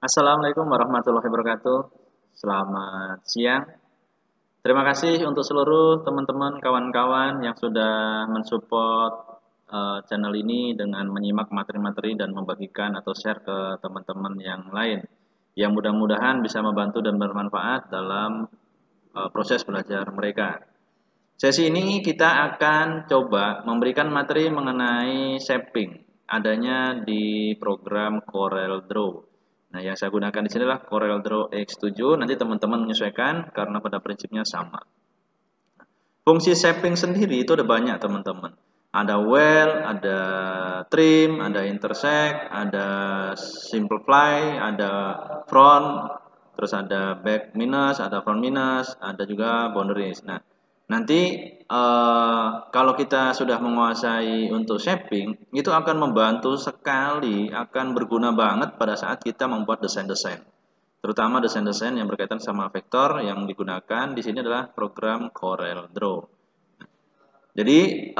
Assalamualaikum warahmatullahi wabarakatuh. Selamat siang. Terima kasih untuk seluruh teman-teman kawan-kawan yang sudah mensupport channel ini dengan menyimak materi-materi dan membagikan atau share ke teman-teman yang lain. Yang mudah-mudahan bisa membantu dan bermanfaat dalam proses belajar mereka. Sesi ini kita akan coba memberikan materi mengenai shaping adanya di program CorelDRAW. Nah, yang saya gunakan di sini adalah CorelDRAW X7. Nanti teman-teman menyesuaikan karena pada prinsipnya sama. Fungsi shaping sendiri itu ada banyak, teman-teman. Ada well, ada trim, ada intersect, ada simplify, ada front, terus ada back minus, ada front minus, ada juga boundaries. Nah, nanti kalau kita sudah menguasai untuk shaping, itu akan membantu sekali, akan berguna banget pada saat kita membuat desain-desain. Terutama desain-desain yang berkaitan sama vektor yang digunakan di sini adalah program CorelDRAW. Jadi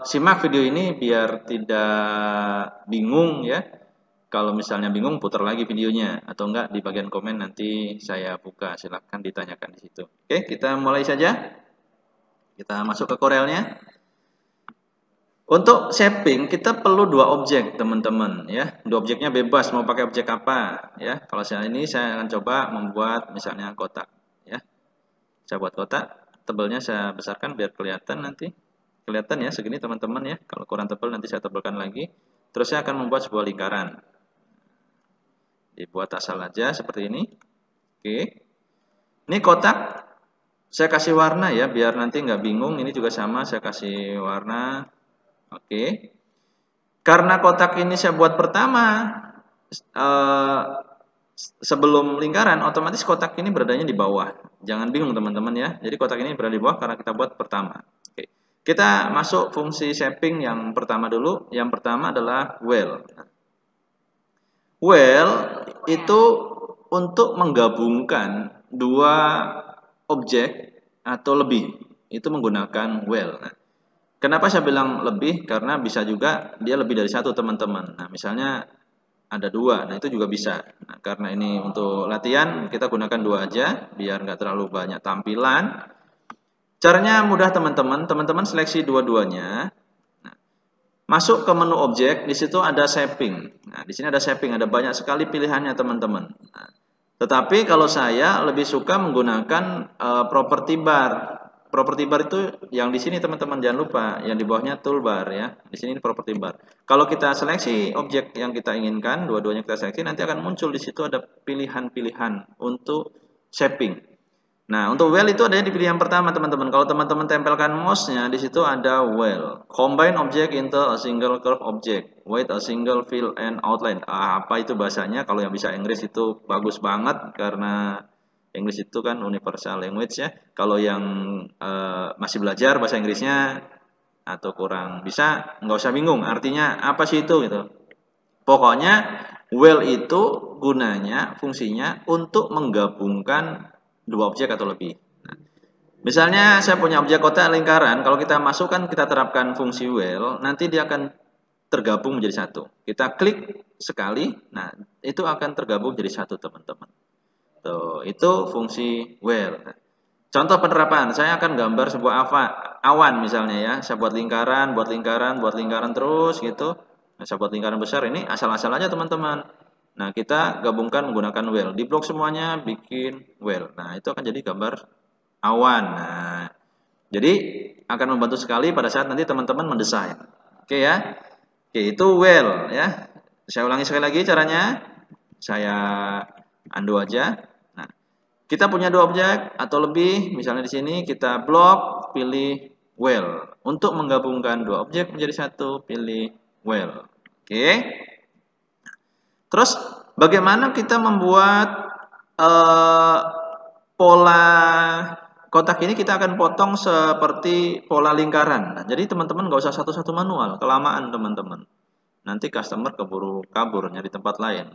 simak video ini biar tidak bingung ya. Kalau misalnya bingung putar lagi videonya atau enggak di bagian komen nanti saya buka, silahkan ditanyakan di situ. Oke, kita mulai saja. Kita masuk ke Corelnya. Untuk shaping kita perlu dua objek, teman-teman ya. Dua objeknya bebas mau pakai objek apa ya. Kalau saya akan coba membuat misalnya kotak ya. Saya buat kotak, tebelnya saya besarkan biar kelihatan nanti. Kelihatan ya segini teman-teman ya. Kalau kurang tebal nanti saya tebalkan lagi. Terus saya akan membuat sebuah lingkaran. Dibuat asal aja seperti ini. Oke. Ini kotak saya kasih warna ya biar nanti nggak bingung. Ini juga sama saya kasih warna. Oke. Karena kotak ini saya buat pertama sebelum lingkaran, otomatis kotak ini beradanya di bawah. Jangan bingung teman-teman ya. Jadi kotak ini berada di bawah karena kita buat pertama. Oke. Kita masuk fungsi shaping yang pertama dulu. Yang pertama adalah well. Well itu untuk menggabungkan dua objek atau lebih. Itu menggunakan well. Nah, kenapa saya bilang lebih? Karena bisa juga dia lebih dari satu teman-teman. Nah, misalnya ada dua, nah itu juga bisa. Nah, karena ini untuk latihan, kita gunakan dua aja, biar nggak terlalu banyak tampilan. Caranya mudah teman-teman, teman-teman seleksi dua-duanya. Nah, masuk ke menu objek, di situ ada shaping. Nah, di sini ada shaping, ada banyak sekali pilihannya teman-teman. Nah, tetapi kalau saya lebih suka menggunakan property bar. Property bar itu yang di sini teman-teman jangan lupa, yang di bawahnya toolbar ya. Di sini property bar. Kalau kita seleksi objek yang kita inginkan, dua-duanya kita seleksi, nanti akan muncul di situ ada pilihan-pilihan untuk shaping. Nah, untuk well itu ada di pilihan pertama teman-teman. Kalau teman-teman tempelkan mouse-nya di situ ada well. Combine object into a single curve object with a single fill and outline. Apa itu bahasanya? Kalau yang bisa Inggris itu bagus banget karena Inggris itu kan universal language ya. Kalau yang masih belajar bahasa Inggrisnya atau kurang bisa, nggak usah bingung. Artinya apa sih itu gitu. Pokoknya well itu gunanya, fungsinya untuk menggabungkan dua objek atau lebih. Nah, misalnya saya punya objek kotak lingkaran, kalau kita masukkan kita terapkan fungsi well, nanti dia akan tergabung menjadi satu. Kita klik sekali, nah itu akan tergabung jadi satu teman-teman. Tuh, itu fungsi well. Contoh penerapan, saya akan gambar sebuah awan misalnya ya. Saya buat lingkaran, buat lingkaran, buat lingkaran terus gitu. Nah, saya buat lingkaran besar ini asal-asal aja teman-teman. Nah, kita gabungkan menggunakan well. Di blok semuanya bikin well. Nah, itu akan jadi gambar awan. Nah, jadi akan membantu sekali pada saat nanti teman-teman mendesain. Oke ya. Oke, itu well ya. Saya ulangi sekali lagi caranya. Saya undo aja. Nah, kita punya dua objek atau lebih, misalnya di sini kita blok, pilih well. Untuk menggabungkan dua objek menjadi satu, pilih well. Oke. Terus bagaimana kita membuat pola kotak ini kita akan potong seperti pola lingkaran. Nah, jadi teman-teman nggak usah satu-satu manual, kelamaan teman-teman. Nanti customer keburu kabur nyari tempat lain.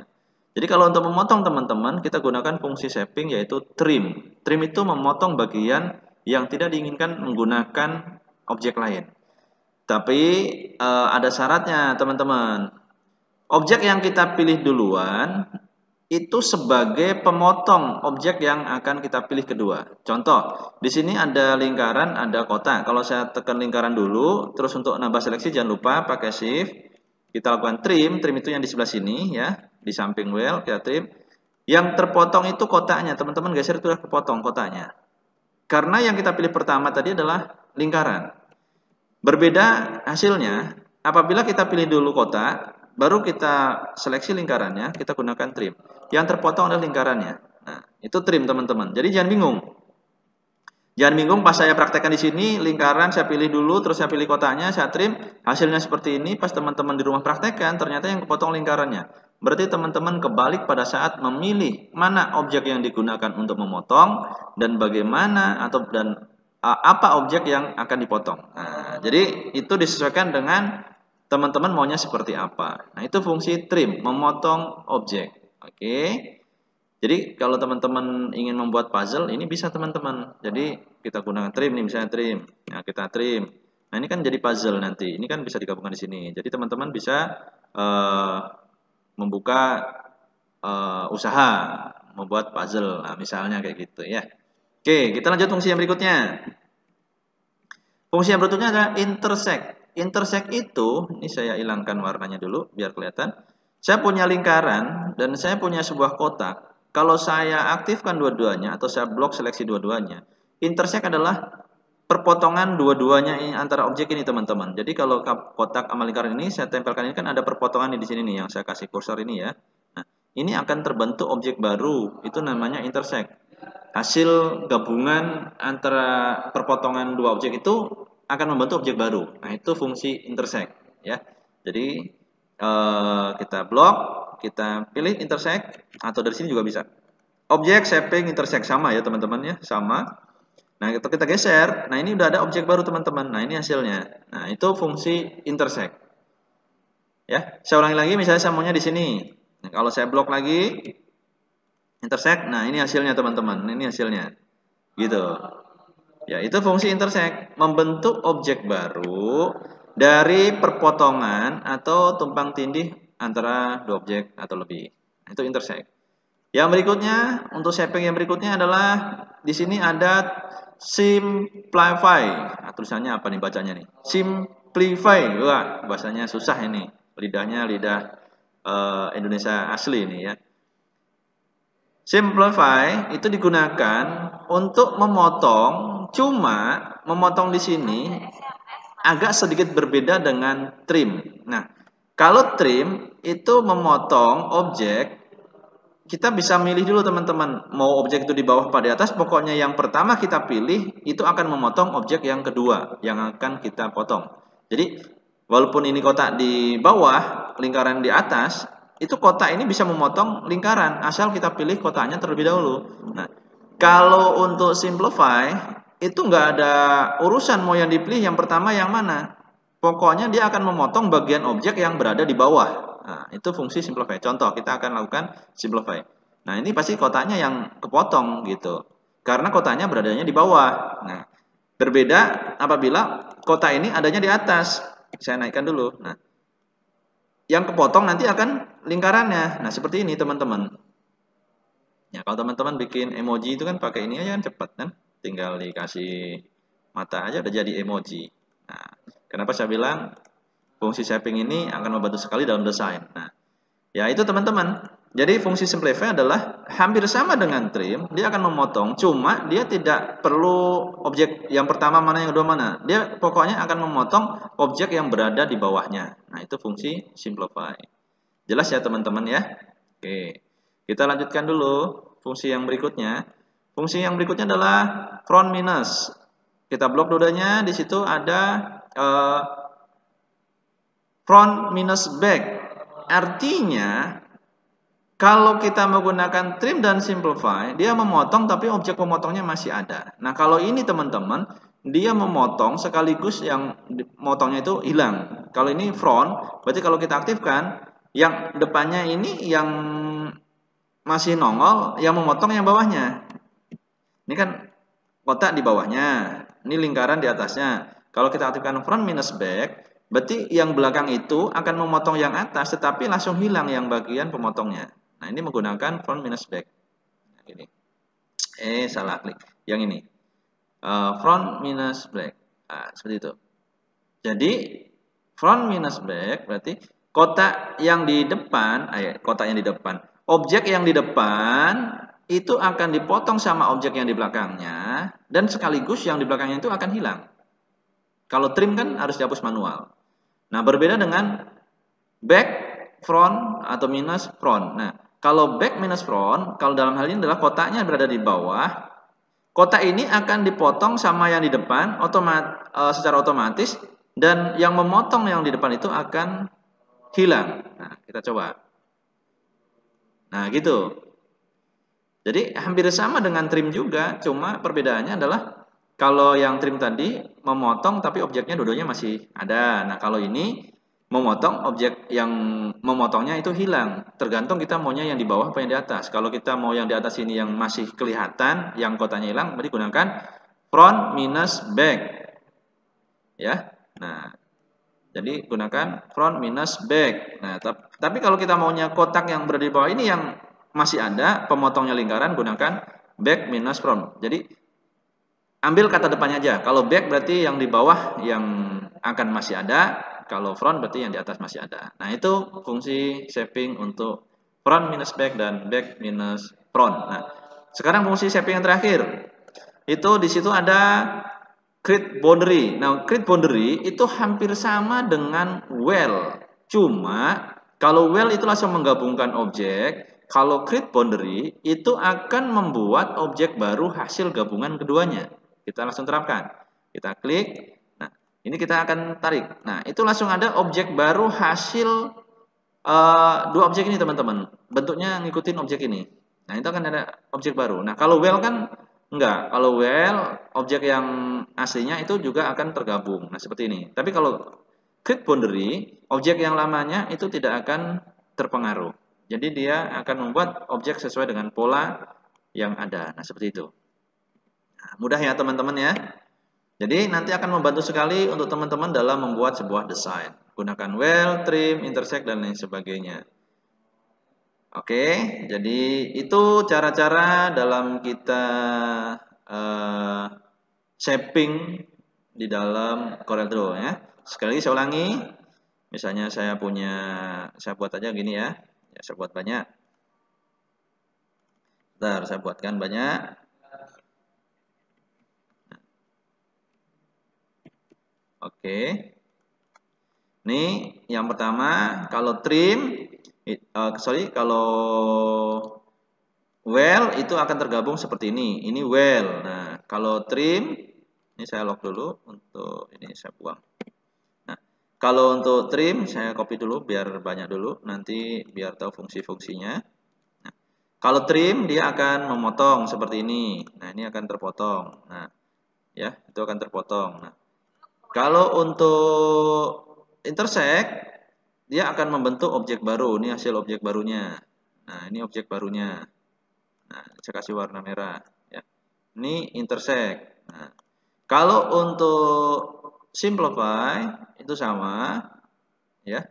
Jadi kalau untuk memotong teman-teman, kita gunakan fungsi shaping yaitu trim. Trim itu memotong bagian yang tidak diinginkan menggunakan objek lain. Tapi ada syaratnya teman-teman. Objek yang kita pilih duluan itu sebagai pemotong objek yang akan kita pilih kedua. Contoh, di sini ada lingkaran, ada kotak. Kalau saya tekan lingkaran dulu, terus untuk nambah seleksi jangan lupa pakai shift. Kita lakukan trim, trim itu yang di sebelah sini ya, di samping well kita trim. Yang terpotong itu kotaknya, teman-teman geser itu sudah kepotong kotaknya. Karena yang kita pilih pertama tadi adalah lingkaran. Berbeda hasilnya apabila kita pilih dulu kotak, baru kita seleksi lingkarannya, kita gunakan trim. Yang terpotong adalah lingkarannya. Nah, itu trim teman-teman. Jadi jangan bingung. Jangan bingung pas saya praktekkan di sini, lingkaran saya pilih dulu, terus saya pilih kotaknya, saya trim, hasilnya seperti ini. Pas teman-teman di rumah praktekkan, ternyata yang kepotong lingkarannya. Berarti teman-teman kebalik pada saat memilih mana objek yang digunakan untuk memotong dan bagaimana apa objek yang akan dipotong. Nah, jadi itu disesuaikan dengan teman-teman maunya seperti apa. Nah, itu fungsi trim, memotong objek. Oke. Jadi kalau teman-teman ingin membuat puzzle, ini bisa teman-teman. Jadi kita gunakan trim nih, misalnya trim. Nah, kita trim. Nah, ini kan jadi puzzle nanti. Ini kan bisa digabungkan di sini. Jadi teman-teman bisa membuka usaha membuat puzzle. Nah, misalnya kayak gitu ya. Oke, kita lanjut fungsi yang berikutnya. Fungsi yang berikutnya adalah intersect. Intersect itu, ini saya hilangkan warnanya dulu biar kelihatan. Saya punya lingkaran dan saya punya sebuah kotak. Kalau saya aktifkan dua-duanya atau saya blok seleksi dua-duanya, intersect adalah perpotongan dua-duanya antara objek ini teman-teman. Jadi kalau kotak sama lingkaran ini saya tempelkan ini kan ada perpotongan di sini nih yang saya kasih kursor ini ya. Nah, ini akan terbentuk objek baru, itu namanya intersect. Hasil gabungan antara perpotongan dua objek itu akan membentuk objek baru. Nah, itu fungsi intersect ya. Jadi kita blok, kita pilih intersect atau dari sini juga bisa. Objek shaping intersect sama ya teman-teman ya, sama. Nah, kita geser. Nah, ini udah ada objek baru teman-teman. Nah, ini hasilnya. Nah, itu fungsi intersect. Ya, saya ulangi lagi misalnya saya maunya di sini. Nah, kalau saya blok lagi intersect, nah ini hasilnya teman-teman. Ini hasilnya. Gitu. Ya, itu fungsi intersect, membentuk objek baru dari perpotongan atau tumpang tindih antara dua objek atau lebih. Nah, itu intersect. Yang berikutnya, untuk shaping yang berikutnya adalah di sini ada simplify. Nah, tulisannya apa nih bacanya nih? Simplify. Wah, bahasanya susah ini. Lidahnya lidah Indonesia asli ini ya. Simplify itu digunakan untuk memotong, cuma memotong di sini agak sedikit berbeda dengan trim. Nah, kalau trim itu memotong objek, kita bisa milih dulu teman-teman, mau objek itu di bawah apa di atas, pokoknya yang pertama kita pilih itu akan memotong objek yang kedua yang akan kita potong. Jadi, walaupun ini kotak di bawah, lingkaran di atas, itu kotak ini bisa memotong lingkaran asal kita pilih kotaknya terlebih dahulu. Nah, kalau untuk simplify itu nggak ada urusan mau yang dipilih yang pertama yang mana. Pokoknya dia akan memotong bagian objek yang berada di bawah. Nah, itu fungsi simplify. Contoh, kita akan lakukan simplify. Nah, ini pasti kotaknya yang kepotong gitu. Karena kotaknya beradanya di bawah. Nah, berbeda apabila kotak ini adanya di atas. Saya naikkan dulu. Nah, yang kepotong nanti akan lingkarannya. Nah, seperti ini teman-teman. Ya, kalau teman-teman bikin emoji itu kan pakai ini aja kan cepat kan. Tinggal dikasih mata aja udah jadi emoji. Nah, kenapa saya bilang fungsi shaping ini akan membantu sekali dalam desain. Nah, ya itu teman-teman. Jadi fungsi simplify adalah hampir sama dengan trim. Dia akan memotong, cuma dia tidak perlu objek yang pertama mana yang kedua mana. Dia pokoknya akan memotong objek yang berada di bawahnya. Nah, itu fungsi simplify. Jelas ya teman-teman ya? Oke. Kita lanjutkan dulu fungsi yang berikutnya. Fungsi yang berikutnya adalah front minus. Kita blok dudanya, di situ ada front minus back. Artinya kalau kita menggunakan trim dan simplify, dia memotong tapi objek pemotongnya masih ada. Nah, kalau ini teman-teman, dia memotong sekaligus yang motongnya itu hilang. Kalau ini front, berarti kalau kita aktifkan, yang depannya ini yang masih nongol, yang memotong yang bawahnya. Ini kan kotak di bawahnya, ini lingkaran di atasnya. Kalau kita aktifkan front minus back, berarti yang belakang itu akan memotong yang atas, tetapi langsung hilang yang bagian pemotongnya. Nah, ini menggunakan front minus back. Nah, ini. Salah klik. Yang ini. Front minus back. Nah, seperti itu. Jadi front minus back berarti kotak yang di depan, kotak yang di depan, objek yang di depan itu akan dipotong sama objek yang di belakangnya dan sekaligus yang di belakangnya itu akan hilang. Kalau trim kan harus dihapus manual. Nah, berbeda dengan back, front atau minus front. Nah, kalau back minus front, kalau dalam hal ini adalah kotaknya berada di bawah, kotak ini akan dipotong sama yang di depan secara otomatis dan yang memotong yang di depan itu akan hilang. Nah, kita coba. Nah, gitu. Jadi hampir sama dengan trim juga, cuma perbedaannya adalah kalau yang trim tadi memotong tapi objeknya dua-duanya masih ada. Nah, kalau ini memotong objek yang memotongnya itu hilang. Tergantung kita maunya yang di bawah apa yang di atas. Kalau kita mau yang di atas ini yang masih kelihatan, yang kotaknya hilang, berarti gunakan front minus back. Ya. Nah, jadi gunakan front minus back. Nah, tapi kalau kita maunya kotak yang berada di bawah ini yang masih ada, pemotongnya lingkaran, gunakan back minus front. Jadi ambil kata depannya aja. Kalau back berarti yang di bawah yang akan masih ada, kalau front berarti yang di atas masih ada. Nah, itu fungsi shaping untuk front minus back dan back minus front. Nah, sekarang fungsi shaping yang terakhir. Itu di situ ada create boundary. Nah, create boundary itu hampir sama dengan well. Cuma kalau well itu langsung menggabungkan objek, kalau create boundary itu akan membuat objek baru hasil gabungan keduanya. Kita langsung terapkan. Kita klik. Nah, ini kita akan tarik. Nah, itu langsung ada objek baru hasil dua objek ini, teman-teman. Bentuknya ngikutin objek ini. Nah, itu akan ada objek baru. Nah, kalau well kan enggak. Kalau well, objek yang aslinya itu juga akan tergabung. Nah, seperti ini. Tapi kalau create boundary, objek yang lamanya itu tidak akan terpengaruh. Jadi dia akan membuat objek sesuai dengan pola yang ada. Nah, seperti itu. Nah, mudah ya teman-teman ya. Jadi nanti akan membantu sekali untuk teman-teman dalam membuat sebuah desain. Gunakan well, trim, intersect, dan lain sebagainya. Oke, jadi itu cara-cara dalam kita shaping di dalam CorelDRAW ya. Sekali lagi saya ulangi, misalnya saya buat aja gini ya. Ya, saya buat banyak. Bentar, saya buatkan banyak. Oke. Ini yang pertama, kalau trim, kalau well itu akan tergabung seperti ini. Ini well. Nah, kalau trim, ini saya lock dulu untuk ini saya buang. Nah, kalau untuk trim saya copy dulu biar banyak dulu, nanti biar tahu fungsi-fungsinya. Nah, kalau trim dia akan memotong seperti ini. Nah, ini akan terpotong. Nah, ya, itu akan terpotong. Nah, kalau untuk intersect dia akan membentuk objek baru. Ini hasil objek barunya. Nah, ini objek barunya. Nah, saya kasih warna merah ya. Ini intersect. Nah, kalau untuk simplify itu sama ya.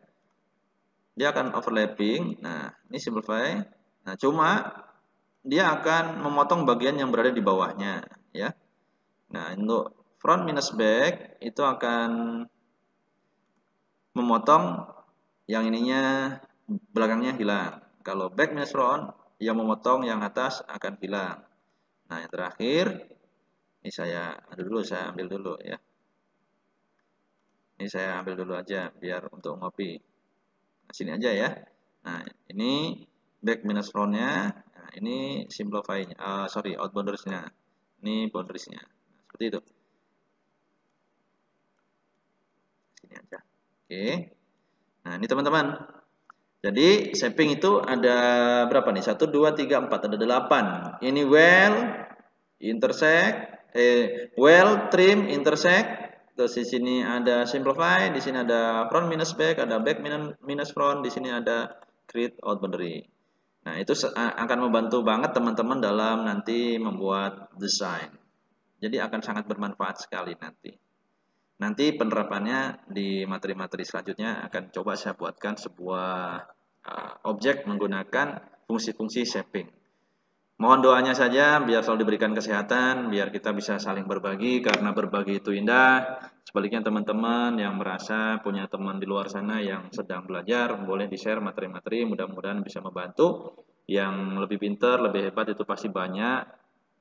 Dia akan overlapping. Nah, ini simplify. Nah, cuma dia akan memotong bagian yang berada di bawahnya ya. Nah, untuk front minus back itu akan memotong yang ininya belakangnya hilang. Kalau back minus front yang memotong yang atas akan hilang. Nah, yang terakhir ini saya ambil dulu ya. Ini saya ambil dulu aja biar untuk ngopi. Nah, sini aja ya. Nah, ini back minus frontnya. Nah, ini simplify-nya. Out boundaries-nya. Ini boundaries-nya. Nah, seperti itu. Sini aja. Oke. Nah, ini teman-teman. Jadi shaping itu ada berapa nih? 1, 2, 3, 4. Ada 8. Ini well, intersect, well, trim, intersect. Terus di sini ada simplify, di sini ada front minus back, ada back minus front, di sini ada create out boundary. Nah, itu akan membantu banget teman-teman dalam nanti membuat desain. Jadi akan sangat bermanfaat sekali nanti. Nanti penerapannya di materi-materi selanjutnya akan coba saya buatkan sebuah objek menggunakan fungsi-fungsi shaping. Mohon doanya saja biar selalu diberikan kesehatan, biar kita bisa saling berbagi karena berbagi itu indah. Sebaliknya teman-teman yang merasa punya teman di luar sana yang sedang belajar, boleh di-share materi-materi, mudah-mudahan bisa membantu. Yang lebih pintar, lebih hebat itu pasti banyak.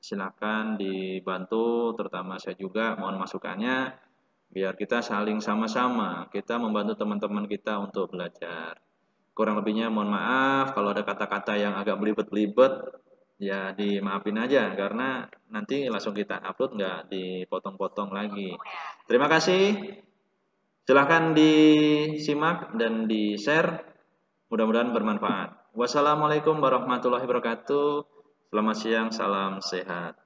Silakan dibantu, terutama saya juga mohon masukannya biar kita saling sama-sama kita membantu teman-teman kita untuk belajar. Kurang lebihnya mohon maaf kalau ada kata-kata yang agak belibet-belibet, ya dimaafin aja karena nanti langsung kita upload nggak dipotong-potong lagi. Terima kasih. Silahkan disimak dan di-share. Mudah-mudahan bermanfaat. Wassalamualaikum warahmatullahi wabarakatuh. Selamat siang, salam sehat.